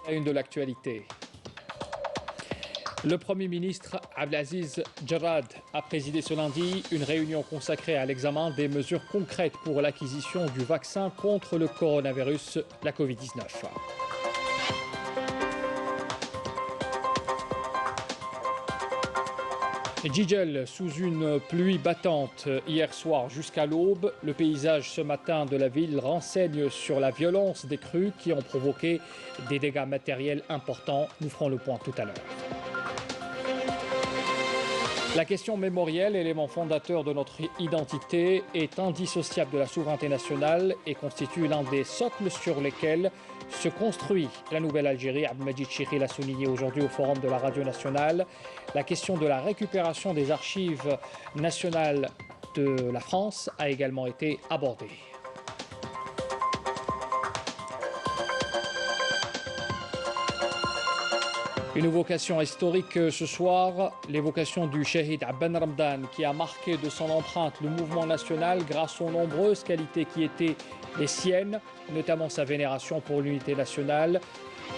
La une de l'actualité. Le Premier ministre Abdelaziz Jarrad a présidé ce lundi une réunion consacrée à l'examen des mesures concrètes pour l'acquisition du vaccin contre le coronavirus, la Covid-19. Jijel, sous une pluie battante hier soir jusqu'à l'aube, le paysage ce matin de la ville renseigne sur la violence des crues qui ont provoqué des dégâts matériels importants. Nous ferons le point tout à l'heure. La question mémorielle, élément fondateur de notre identité, est indissociable de la souveraineté nationale et constitue l'un des socles sur lesquels se construit la nouvelle Algérie. Abdelmajid Chikhi l'a souligné aujourd'hui au Forum de la Radio nationale. La question de la récupération des archives nationales de la France a également été abordée. Une évocation historique ce soir, l'évocation du Shahid Ben Ramdan qui a marqué de son empreinte le mouvement national grâce aux nombreuses qualités qui étaient les siennes, notamment sa vénération pour l'unité nationale.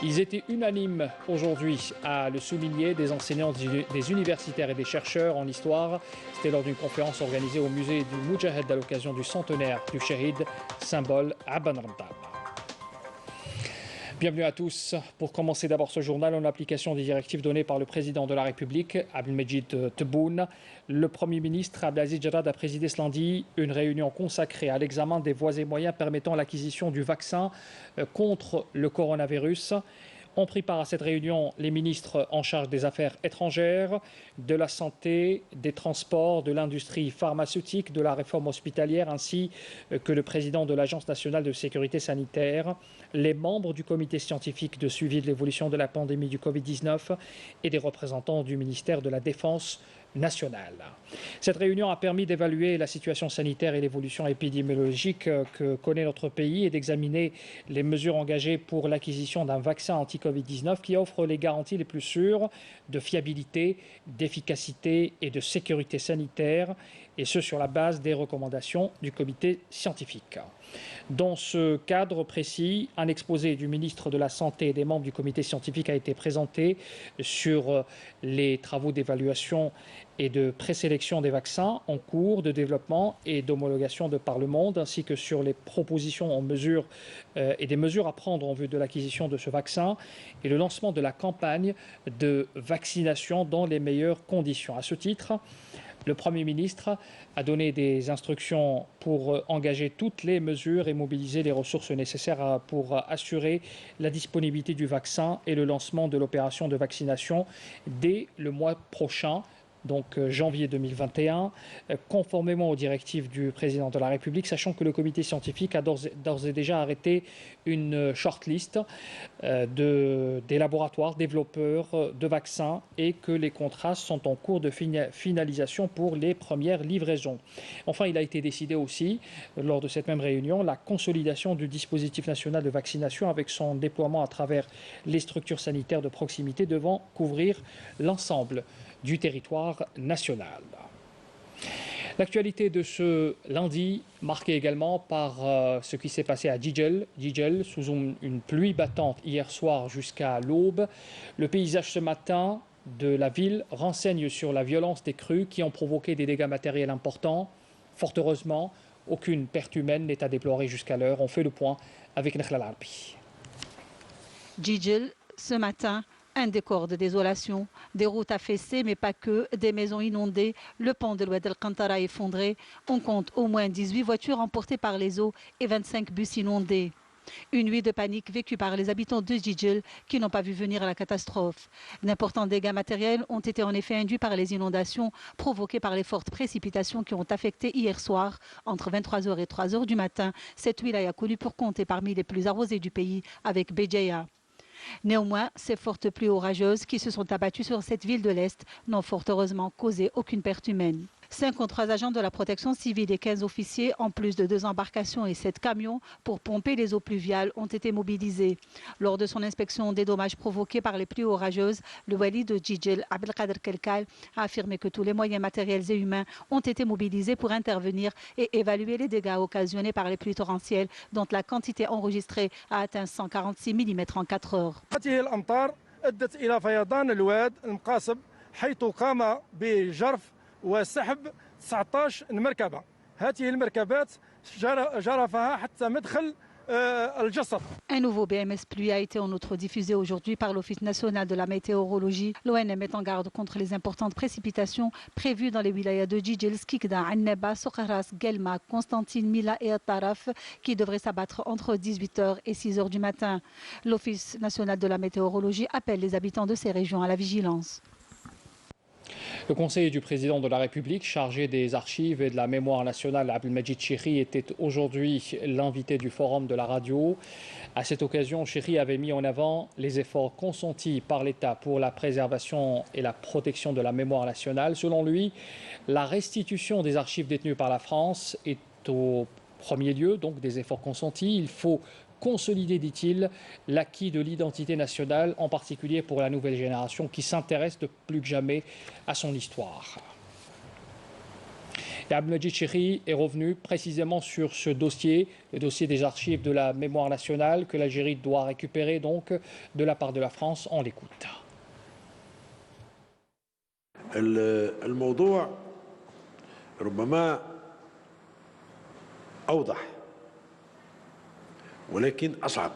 Ils étaient unanimes aujourd'hui à le souligner, des enseignants, des universitaires et des chercheurs en histoire. C'était lors d'une conférence organisée au musée du Moudjahid à l'occasion du centenaire du Shahid, symbole Ben Ramdan. Bienvenue à tous. Pour commencer d'abord ce journal en application des directives données par le président de la République, Abdelmajid Tebboune, le Premier ministre Abdelaziz Jarrad a présidé ce lundi une réunion consacrée à l'examen des voies et moyens permettant l'acquisition du vaccin contre le coronavirus. Ont pris part à cette réunion les ministres en charge des affaires étrangères, de la santé, des transports, de l'industrie pharmaceutique, de la réforme hospitalière, ainsi que le président de l'Agence nationale de sécurité sanitaire, les membres du comité scientifique de suivi de l'évolution de la pandémie du Covid-19 et des représentants du ministère de la Défense nationale. Cette réunion a permis d'évaluer la situation sanitaire et l'évolution épidémiologique que connaît notre pays et d'examiner les mesures engagées pour l'acquisition d'un vaccin anti-Covid-19 qui offre les garanties les plus sûres de fiabilité, d'efficacité et de sécurité sanitaire, et ce sur la base des recommandations du comité scientifique. Dans ce cadre précis, un exposé du ministre de la Santé et des membres du comité scientifique a été présenté sur les travaux d'évaluation et de présélection des vaccins en cours de développement et d'homologation de par le monde, ainsi que sur les propositions en mesure et des mesures à prendre en vue de l'acquisition de ce vaccin et le lancement de la campagne de vaccination dans les meilleures conditions. À ce titre, le Premier ministre a donné des instructions pour engager toutes les mesures et mobiliser les ressources nécessaires pour assurer la disponibilité du vaccin et le lancement de l'opération de vaccination dès le mois prochain, donc janvier 2021, conformément aux directives du président de la République, sachant que le comité scientifique a d'ores et déjà arrêté une shortlist des laboratoires développeurs de vaccins et que les contrats sont en cours de finalisation pour les premières livraisons. Enfin, il a été décidé aussi, lors de cette même réunion, la consolidation du dispositif national de vaccination avec son déploiement à travers les structures sanitaires de proximité devant couvrir l'ensemble du territoire national. L'actualité de ce lundi, marquée également par ce qui s'est passé à Jijel, sous une pluie battante hier soir jusqu'à l'aube. Le paysage ce matin de la ville renseigne sur la violence des crues qui ont provoqué des dégâts matériels importants. Fort heureusement, aucune perte humaine n'est à déplorer jusqu'à l'heure. On fait le point avec Nakhla Larbi. Jijel, ce matin, un décor de désolation, des routes affaissées, mais pas que, des maisons inondées, le pont de l'Oued el-Kantara effondré. On compte au moins 18 voitures emportées par les eaux et 25 bus inondés. Une nuit de panique vécue par les habitants de Jijel qui n'ont pas vu venir la catastrophe. D'importants dégâts matériels ont été en effet induits par les inondations provoquées par les fortes précipitations qui ont affecté hier soir, entre 23h et 3h du matin, cette wilaya connue pour compter parmi les plus arrosées du pays avec Béjaïa. Néanmoins, ces fortes pluies orageuses qui se sont abattues sur cette ville de l'Est n'ont fort heureusement causé aucune perte humaine. 53 agents de la protection civile et 15 officiers, en plus de 2 embarcations et 7 camions pour pomper les eaux pluviales, ont été mobilisés. Lors de son inspection des dommages provoqués par les pluies orageuses, le wali de Djidjel, Abdelkader Kelkal, a affirmé que tous les moyens matériels et humains ont été mobilisés pour intervenir et évaluer les dégâts occasionnés par les pluies torrentielles, dont la quantité enregistrée a atteint 146 mm en 4 heures. أدت إلى فيضان الواد المقاصب حيث قام بجرف وسحب 19 مركبة. هذه المركبات جرفها حتى مدخل الجسر. Un nouveau BMS pluie a été en outre diffusé aujourd'hui par l'Office national de la météorologie. L'ONM met en garde contre les importantes précipitations prévues dans les wilayas de Djidjel, Skikda, Anneba, Sokaras, Guelma, Constantine, Mila et Taraf qui devraient s'abattre entre 18h et 6h du matin. L'Office national de la météorologie appelle les habitants de ces régions à la vigilance. Le conseiller du président de la République, chargé des archives et de la mémoire nationale, Abdelmajid Chihri, était aujourd'hui l'invité du forum de la radio. À cette occasion, Chihri avait mis en avant les efforts consentis par l'État pour la préservation et la protection de la mémoire nationale. Selon lui, la restitution des archives détenues par la France est au premier lieu, donc des efforts consentis. Il faut consolider, dit-il, l'acquis de l'identité nationale, en particulier pour la nouvelle génération qui s'intéresse de plus que jamais à son histoire. Et Abdelmajid Chihri est revenu précisément sur ce dossier, le dossier des archives de la mémoire nationale que l'Algérie doit récupérer donc de la part de la France. On l'écoute. الموضوع ربما أوضح ولكن أصعب.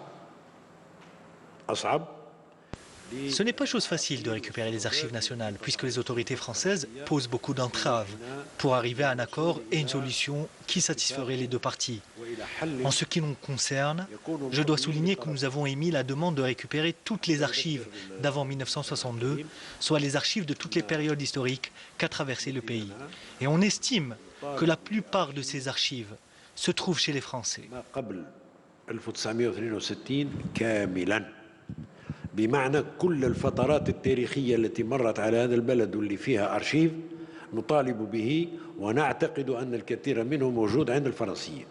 Ce n'est pas chose facile de récupérer les archives nationales, puisque les autorités françaises posent beaucoup d'entraves pour arriver à un accord et une solution qui satisferait les deux parties. En ce qui nous concerne, je dois souligner que nous avons émis la demande de récupérer toutes les archives d'avant 1962, soit les archives de toutes les périodes historiques qu'a traversé le pays. Et on estime que la plupart de ces archives se trouvent chez les Français. 1962 كاملا بمعنى كل الفترات التاريخية التي مرت على هذا البلد واللي فيها أرشيف نطالب به ونعتقد أن الكثير منه موجود عند الفرنسيين.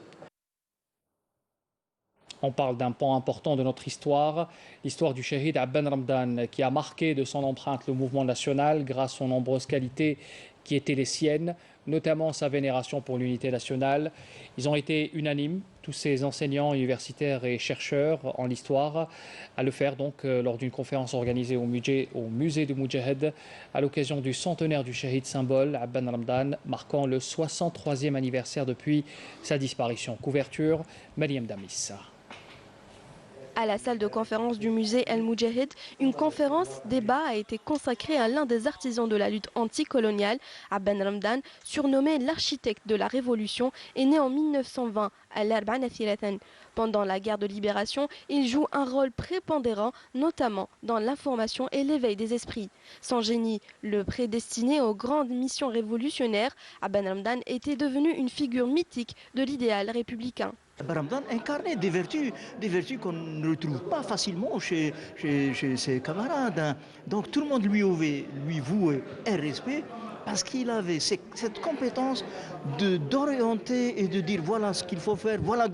On parle d'un pan important de notre histoire, l'histoire du Shahid Abben Ramdan, qui a marqué de son empreinte le mouvement national grâce aux nombreuses qualités qui étaient les siennes, notamment sa vénération pour l'unité nationale. Ils ont été unanimes, tous ces enseignants universitaires et chercheurs en histoire, à le faire donc lors d'une conférence organisée au musée du Moudjahed à l'occasion du centenaire du Shahid symbole Abben Ramdan, marquant le 63e anniversaire depuis sa disparition. Couverture, Mariam Damissa. À la salle de conférence du musée El Moudjahid, une conférence-débat a été consacrée à l'un des artisans de la lutte anticoloniale, Abben Ramdan, surnommé l'architecte de la Révolution, est né en 1920 à l'Arba'na Thilatan. Pendant la guerre de libération, il joue un rôle prépondérant, notamment dans l'information et l'éveil des esprits. Sans génie, le prédestiné aux grandes missions révolutionnaires, Abben Ramdan était devenu une figure mythique de l'idéal républicain. Ramdan incarnait des vertus qu'on ne retrouve pas facilement chez ses camarades. Donc tout le monde lui vouait un respect parce qu'il avait cette compétence d'orienter et de dire voilà ce qu'il faut faire, voilà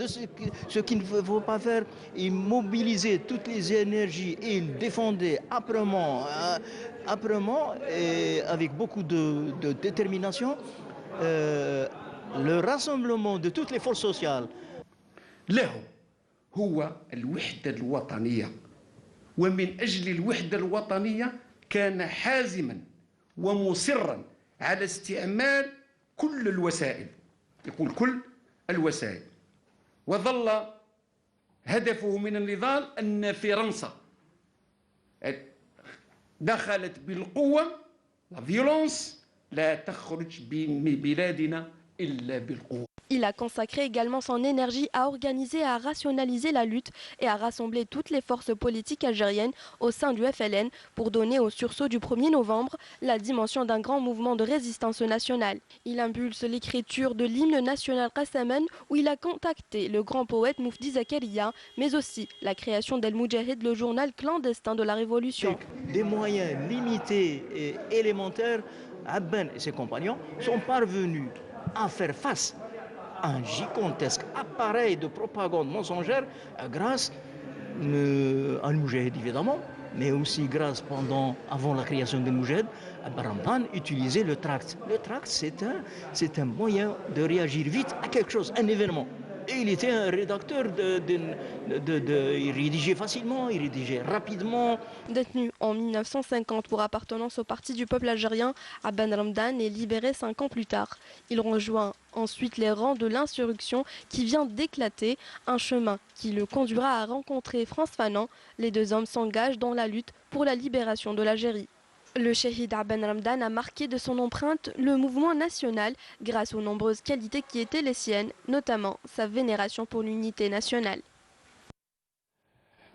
ce qu'il ne faut pas faire. Il mobilisait toutes les énergies et il défendait âprement et avec beaucoup de détermination le rassemblement de toutes les forces sociales. له هو الوحدة الوطنية ومن أجل الوحدة الوطنية كان حازما ومصرا على استعمال كل الوسائل يقول كل الوسائل وظل هدفه من النضال أن فرنسا دخلت بالقوة la violence لا تخرج من بلادنا إلا بالقوة. Il a consacré également son énergie à organiser et à rationaliser la lutte et à rassembler toutes les forces politiques algériennes au sein du FLN pour donner au sursaut du 1er novembre la dimension d'un grand mouvement de résistance nationale. Il impulse l'écriture de l'hymne national Qassaman où il a contacté le grand poète Moufdi Zakaria, mais aussi la création d'El Moudjahid, le journal clandestin de la Révolution. Des moyens limités et élémentaires, Abben et ses compagnons sont parvenus à faire face à un gigantesque appareil de propagande mensongère grâce à Al-Moujahid évidemment, mais aussi grâce avant la création des Moujahid, Abdel Ramdan utilisait le tract. Le tract, c'est un moyen de réagir vite à quelque chose, un événement. Et il était un rédacteur il rédigeait facilement, il rédigeait rapidement. Détenu en 1950 pour appartenance au Parti du peuple algérien, Abdel Ramdan est libéré 5 ans plus tard. Il rejoint ensuite les rangs de l'insurrection qui vient d'éclater, un chemin qui le conduira à rencontrer Frantz Fanon. Les deux hommes s'engagent dans la lutte pour la libération de l'Algérie. Le Chahid Abdel Ramdan a marqué de son empreinte le mouvement national grâce aux nombreuses qualités qui étaient les siennes, notamment sa vénération pour l'unité nationale.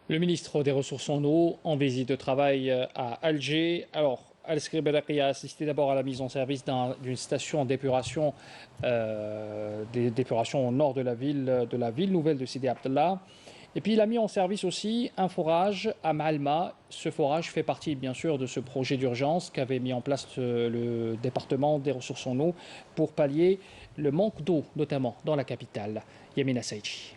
Le ministre des Ressources en eau en visite de travail à Alger. Alors, Al-Skrib El-Raqi a assisté d'abord à la mise en service d'une station d'épuration au nord de la ville nouvelle de Sidi Abdallah. Et puis il a mis en service aussi un forage à Maalma. Ce forage fait partie bien sûr de ce projet d'urgence qu'avait mis en place le département des ressources en eau pour pallier le manque d'eau, notamment dans la capitale. Yamina Saïdji.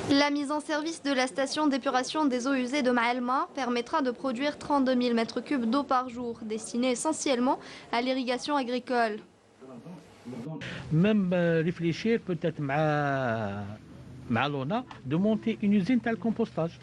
La mise en service de la station d'épuration des eaux usées de Maalma permettra de produire 32 000 m3 d'eau par jour, destinée essentiellement à l'irrigation agricole. Même réfléchir peut-être de monter une usine tel compostage.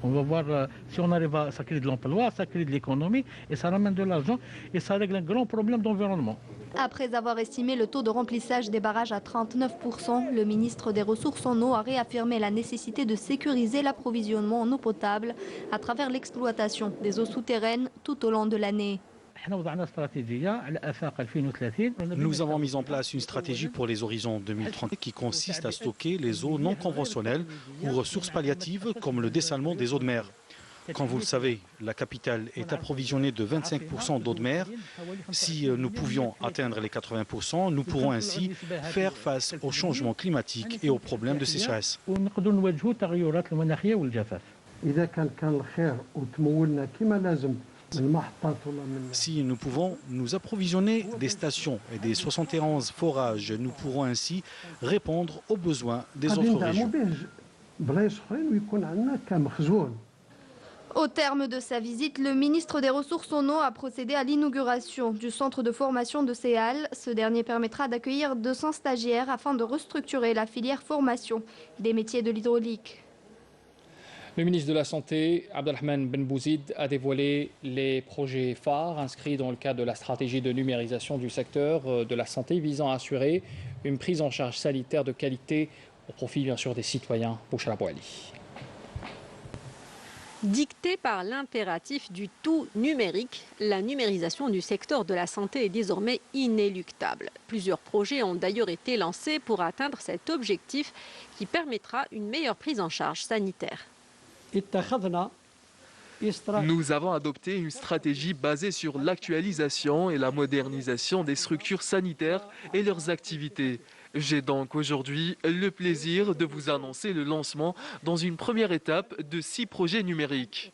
On va voir si on arrive à ça crée de l'emploi, ça crée de l'économie et ça ramène de l'argent et ça règle un grand problème d'environnement. Après avoir estimé le taux de remplissage des barrages à 39%, le ministre des Ressources en eau a réaffirmé la nécessité de sécuriser l'approvisionnement en eau potable à travers l'exploitation des eaux souterraines tout au long de l'année. Nous avons mis en place une stratégie pour les horizons 2030 qui consiste à stocker les eaux non conventionnelles ou ressources palliatives comme le dessalement des eaux de mer. Comme vous le savez, la capitale est approvisionnée de 25% d'eau de mer. Si nous pouvions atteindre les 80%, nous pourrons ainsi faire face aux changements climatiques et aux problèmes de sécheresse. Si nous pouvons nous approvisionner des stations et des 71 forages, nous pourrons ainsi répondre aux besoins des autres régions. Au terme de sa visite, le ministre des Ressources en eau a procédé à l'inauguration du centre de formation de Séal. Ce dernier permettra d'accueillir 200 stagiaires afin de restructurer la filière formation des métiers de l'hydraulique. Le ministre de la Santé, Abdelrahman Ben Bouzid, a dévoilé les projets phares inscrits dans le cadre de la stratégie de numérisation du secteur de la santé visant à assurer une prise en charge sanitaire de qualité au profit bien sûr des citoyens. Bouchra Bouali. Dictée par l'impératif du tout numérique, la numérisation du secteur de la santé est désormais inéluctable. Plusieurs projets ont d'ailleurs été lancés pour atteindre cet objectif qui permettra une meilleure prise en charge sanitaire. Nous avons adopté une stratégie basée sur l'actualisation et la modernisation des structures sanitaires et leurs activités. J'ai donc aujourd'hui le plaisir de vous annoncer le lancement dans une première étape de 6 projets numériques.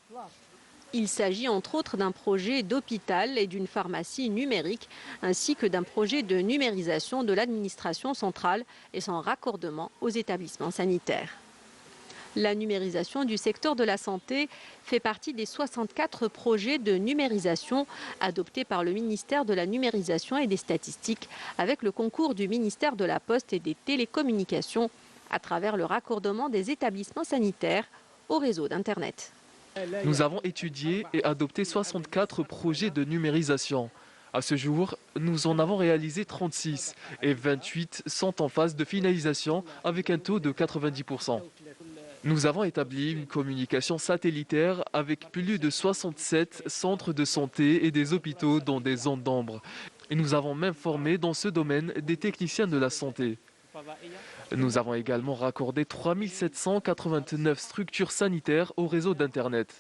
Il s'agit entre autres d'un projet d'hôpital et d'une pharmacie numérique, ainsi que d'un projet de numérisation de l'administration centrale et son raccordement aux établissements sanitaires. La numérisation du secteur de la santé fait partie des 64 projets de numérisation adoptés par le ministère de la Numérisation et des Statistiques avec le concours du ministère de la Poste et des Télécommunications à travers le raccordement des établissements sanitaires au réseau d'Internet. Nous avons étudié et adopté 64 projets de numérisation. À ce jour, nous en avons réalisé 36 et 28 sont en phase de finalisation avec un taux de 90%. Nous avons établi une communication satellitaire avec plus de 67 centres de santé et des hôpitaux dans des zones d'ombre. Et nous avons même formé dans ce domaine des techniciens de la santé. Nous avons également raccordé 3789 structures sanitaires au réseau d'Internet.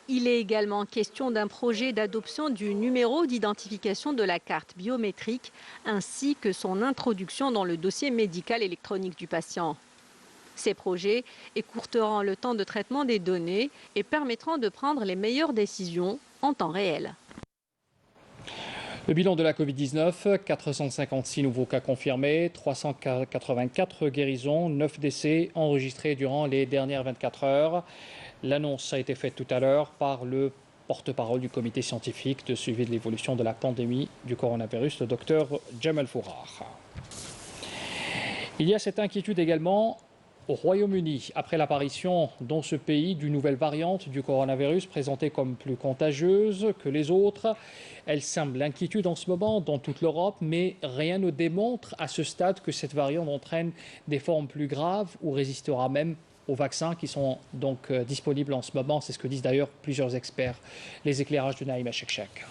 Il est également question d'un projet d'adoption du numéro d'identification de la carte biométrique ainsi que son introduction dans le dossier médical électronique du patient. Ces projets écourteront le temps de traitement des données et permettront de prendre les meilleures décisions en temps réel. Le bilan de la Covid-19, 456 nouveaux cas confirmés, 384 guérisons, 9 décès enregistrés durant les dernières 24 heures. L'annonce a été faite tout à l'heure par le porte-parole du comité scientifique de suivi de l'évolution de la pandémie du coronavirus, le docteur Jamal Fourar. Il y a cette inquiétude également au Royaume-Uni, après l'apparition dans ce pays d'une nouvelle variante du coronavirus présentée comme plus contagieuse que les autres. Elle semble l'inquiétude en ce moment dans toute l'Europe, mais rien ne démontre à ce stade que cette variante entraîne des formes plus graves ou résistera même aux vaccins qui sont donc disponibles en ce moment. C'est ce que disent d'ailleurs plusieurs experts. Les éclairages de Naïma Chekchek.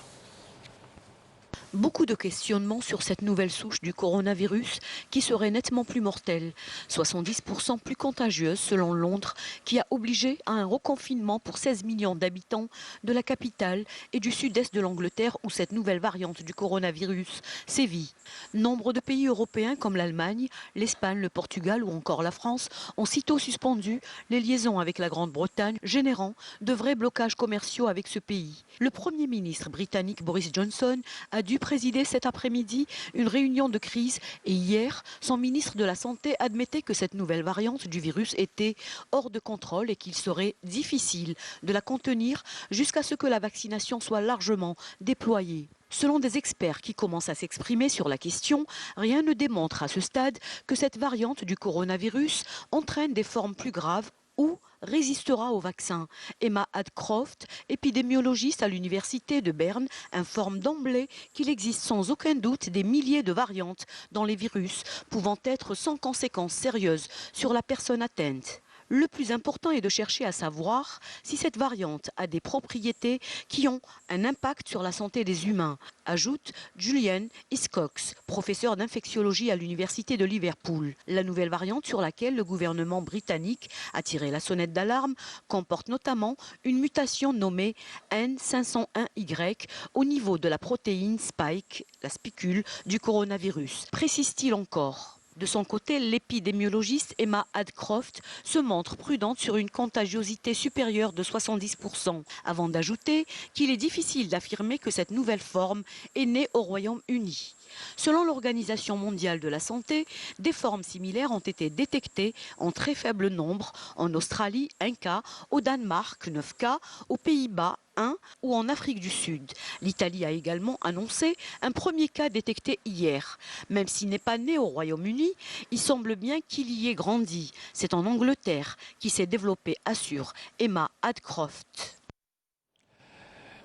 Beaucoup de questionnements sur cette nouvelle souche du coronavirus qui serait nettement plus mortelle, 70% plus contagieuse selon Londres, qui a obligé à un reconfinement pour 16 millions d'habitants de la capitale et du sud-est de l'Angleterre où cette nouvelle variante du coronavirus sévit. Nombre de pays européens comme l'Allemagne, l'Espagne, le Portugal ou encore la France ont sitôt suspendu les liaisons avec la Grande-Bretagne, générant de vrais blocages commerciaux avec ce pays. Le Premier ministre britannique Boris Johnson a dû présider cet après-midi une réunion de crise et hier, son ministre de la Santé admettait que cette nouvelle variante du virus était hors de contrôle et qu'il serait difficile de la contenir jusqu'à ce que la vaccination soit largement déployée. Selon des experts qui commencent à s'exprimer sur la question, rien ne démontre à ce stade que cette variante du coronavirus entraîne des formes plus graves ou résistera au vaccin. Emma Adcroft, épidémiologiste à l'université de Berne, informe d'emblée qu'il existe sans aucun doute des milliers de variantes dans les virus, pouvant être sans conséquences sérieuses sur la personne atteinte. Le plus important est de chercher à savoir si cette variante a des propriétés qui ont un impact sur la santé des humains, ajoute Julian Hiscox, professeur d'infectiologie à l'université de Liverpool. La nouvelle variante sur laquelle le gouvernement britannique a tiré la sonnette d'alarme comporte notamment une mutation nommée N501Y au niveau de la protéine spike, la spicule du coronavirus. Précise-t-il encore ? De son côté, l'épidémiologiste Emma Adcroft se montre prudente sur une contagiosité supérieure de 70%, avant d'ajouter qu'il est difficile d'affirmer que cette nouvelle forme est née au Royaume-Uni. Selon l'Organisation mondiale de la santé, des formes similaires ont été détectées en très faible nombre, en Australie 1 cas, au Danemark 9 cas, aux Pays-Bas 1 ou en Afrique du Sud. L'Italie a également annoncé un premier cas détecté hier. Même s'il n'est pas né au Royaume-Uni, il semble bien qu'il y ait grandi. C'est en Angleterre qu'il s'est développé, assure Emma Adcroft.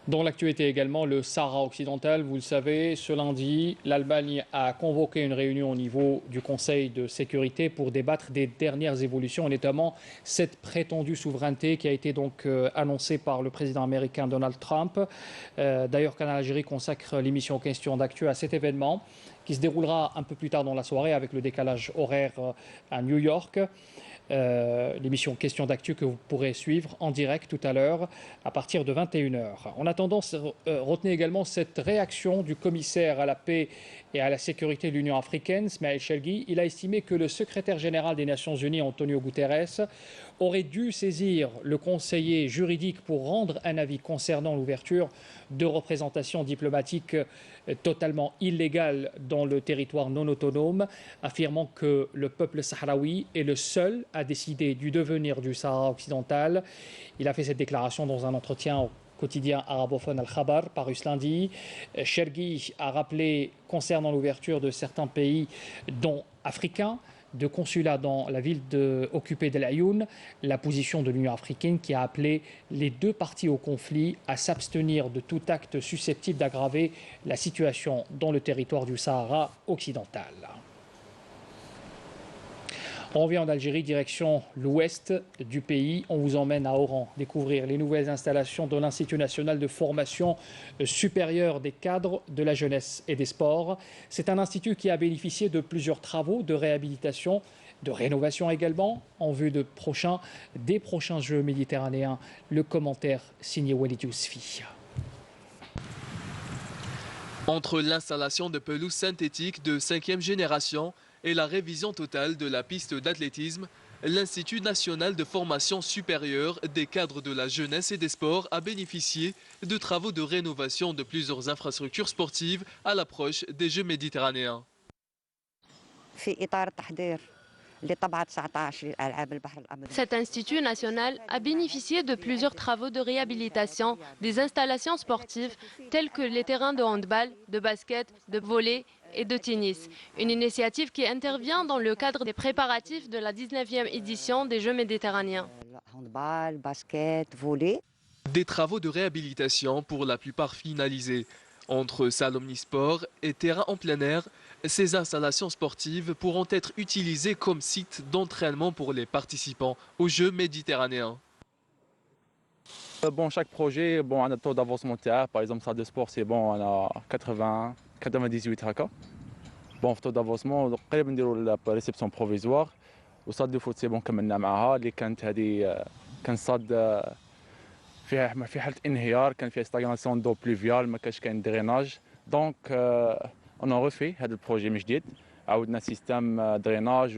Dans l'actualité également, le Sahara occidental, vous le savez, ce lundi, l'Allemagne a convoqué une réunion au niveau du Conseil de sécurité pour débattre des dernières évolutions, notamment cette prétendue souveraineté qui a été donc annoncée par le président américain Donald Trump. D'ailleurs, Canal Algérie consacre l'émission Question d'actu à cet événement qui se déroulera un peu plus tard dans la soirée avec le décalage horaire à New York. L'émission Question d'actu que vous pourrez suivre en direct tout à l'heure à partir de 21h. En attendant, retenez également cette réaction du commissaire à la paix et à la sécurité de l'Union africaine, Smail Chelgui. Il a estimé que le secrétaire général des Nations Unies, Antonio Guterres, aurait dû saisir le conseiller juridique pour rendre un avis concernant l'ouverture de représentations diplomatiques totalement illégales dans le territoire non autonome, affirmant que le peuple sahraoui est le seul à décider du devenir du Sahara occidental. Il a fait cette déclaration dans un entretien au quotidien arabophone Al-Khabar, paru ce lundi. Chelgui a rappelé, concernant l'ouverture de certains pays, dont africains, de consulat dans la ville occupée d'El Ayoun, la position de l'Union africaine qui a appelé les deux parties au conflit à s'abstenir de tout acte susceptible d'aggraver la situation dans le territoire du Sahara occidental. On revient en Algérie, direction l'ouest du pays. On vous emmène à Oran découvrir les nouvelles installations de l'Institut national de formation supérieure des cadres de la jeunesse et des sports. C'est un institut qui a bénéficié de plusieurs travaux de réhabilitation, de rénovation également, en vue des prochains Jeux méditerranéens. Le commentaire signé Walid Yousfi. Entre l'installation de pelouses synthétiques de 5e génération et la révision totale de la piste d'athlétisme, l'Institut national de formation supérieure des cadres de la jeunesse et des sports a bénéficié de travaux de rénovation de plusieurs infrastructures sportives à l'approche des Jeux méditerranéens. Cet institut national a bénéficié de plusieurs travaux de réhabilitation des installations sportives telles que les terrains de handball, de basket, de volley et de tennis. Une initiative qui intervient dans le cadre des préparatifs de la 19e édition des Jeux méditerranéens. Handball, basket, volley. Des travaux de réhabilitation pour la plupart finalisés. Entre salle omnisport et terrain en plein air, ces installations sportives pourront être utilisées comme site d'entraînement pour les participants aux Jeux méditerranéens. Chaque projet a un taux d'avancement. Par exemple, salle de sport, c'est on a 80, 98 هكا. taux d'avancement, قريب نديروا la réception provisoire. وصاد de foot, c'est كملنا معها اللي كانت هذه كان صاد فيها في حاله انهيار كان فيها ستاغناسيون دو بلوفيال ما كانش كاين دريناج دونك اون ريفي هذا البروجي من جديد عاودنا سيستم دريناج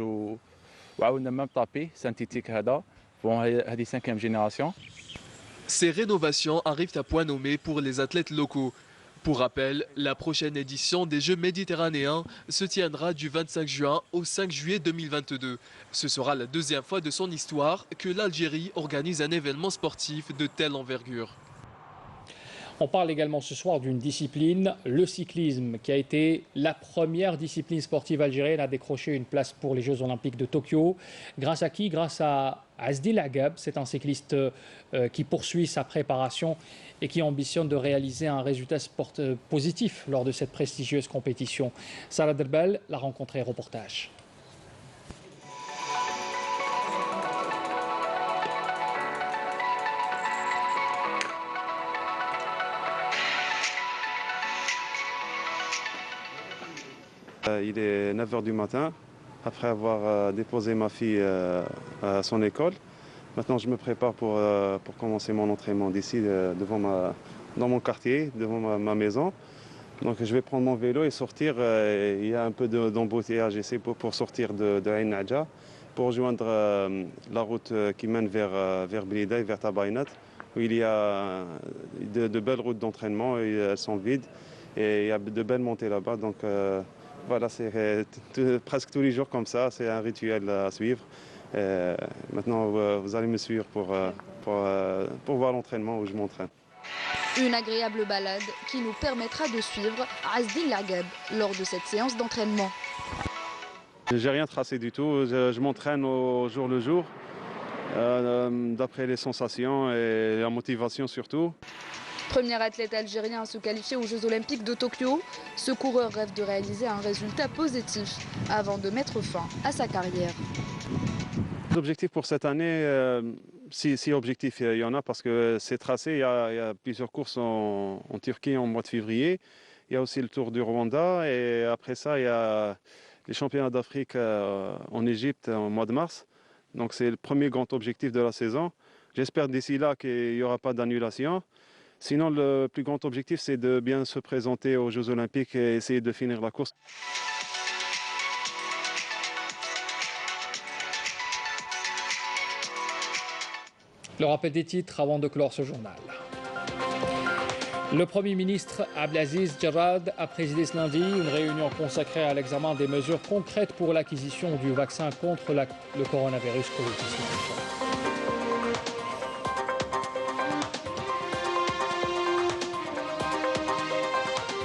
وعاودنا ميم طابي سانتيتيك هذا هذه 5e génération. Ces rénovations arrivent à point nommé pour les athlètes locaux. Pour rappel, la prochaine édition des Jeux méditerranéens se tiendra du 25 juin au 5 juillet 2022. Ce sera la 2e fois de son histoire que l'Algérie organise un événement sportif de telle envergure. On parle également ce soir d'une discipline, le cyclisme, qui a été la première discipline sportive algérienne à décrocher une place pour les Jeux Olympiques de Tokyo. Grâce à qui? Grâce à Azdil Agab. C'est un cycliste qui poursuit sa préparation et qui ambitionne de réaliser un résultat positif lors de cette prestigieuse compétition. Salah Derbel l'a rencontré, reportage. Il est 9 h du matin, après avoir déposé ma fille à son école. Maintenant, je me prépare pour commencer mon entraînement d'ici, dans mon quartier, devant ma maison. Donc, je vais prendre mon vélo et sortir. Il y a un peu d'embouteillage ici pour sortir de Ain Nadja, pour rejoindre la route qui mène vers Blida et vers Tabaynat, où il y a de belles routes d'entraînement, elles sont vides, et il y a de belles montées là-bas. Donc, voilà, c'est presque tous les jours comme ça, c'est un rituel à suivre. Maintenant, vous allez me suivre pour voir l'entraînement où je m'entraîne. Une agréable balade qui nous permettra de suivre Azdil Agab lors de cette séance d'entraînement. J'ai rien tracé du tout, je m'entraîne au jour le jour, d'après les sensations et la motivation surtout. Premier athlète algérien à se qualifier aux Jeux Olympiques de Tokyo, ce coureur rêve de réaliser un résultat positif avant de mettre fin à sa carrière. L'objectif pour cette année, si objectif il y en a, parce que c'est tracé, il y a plusieurs courses en Turquie en mois de février. Il y a aussi le Tour du Rwanda et après ça, il y a les championnats d'Afrique en Égypte en mois de mars. Donc c'est le premier grand objectif de la saison. J'espère d'ici là qu'il n'y aura pas d'annulation. Sinon, le plus grand objectif, c'est de bien se présenter aux Jeux Olympiques et essayer de finir la course. Le rappel des titres avant de clore ce journal. Le Premier ministre Abdelaziz Jarrad a présidé ce lundi une réunion consacrée à l'examen des mesures concrètes pour l'acquisition du vaccin contre le coronavirus Covid-19.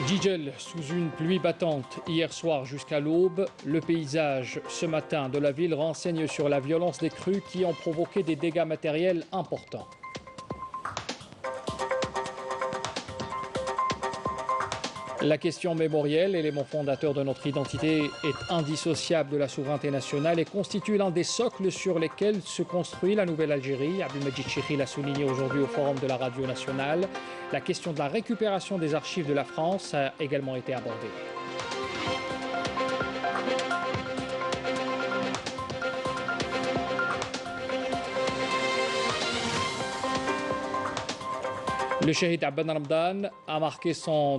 Jijel sous une pluie battante hier soir jusqu'à l'aube. Le paysage ce matin de la ville renseigne sur la violence des crues qui ont provoqué des dégâts matériels importants. La question mémorielle, élément fondateur de notre identité, est indissociable de la souveraineté nationale et constitue l'un des socles sur lesquels se construit la nouvelle Algérie. Abdelmajid Chekhi l'a souligné aujourd'hui au Forum de la Radio nationale. La question de la récupération des archives de la France a également été abordée. Le Shahid Abban Ramdan a marqué de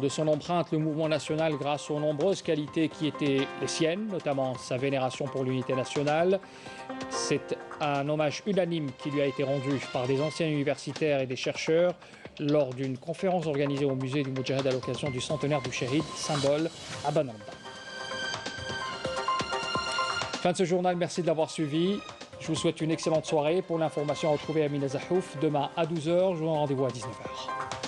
son empreinte le mouvement national grâce aux nombreuses qualités qui étaient les siennes, notamment sa vénération pour l'unité nationale. C'est un hommage unanime qui lui a été rendu par des anciens universitaires et des chercheurs lors d'une conférence organisée au musée du Moudjahid à l'occasion du centenaire du Shahid, symbole Abban Ramdan. Fin de ce journal, merci de l'avoir suivi. Je vous souhaite une excellente soirée. Pour l'information, retrouvez Amina Zahouf demain à 12h. Je vous donne rendez-vous à 19h.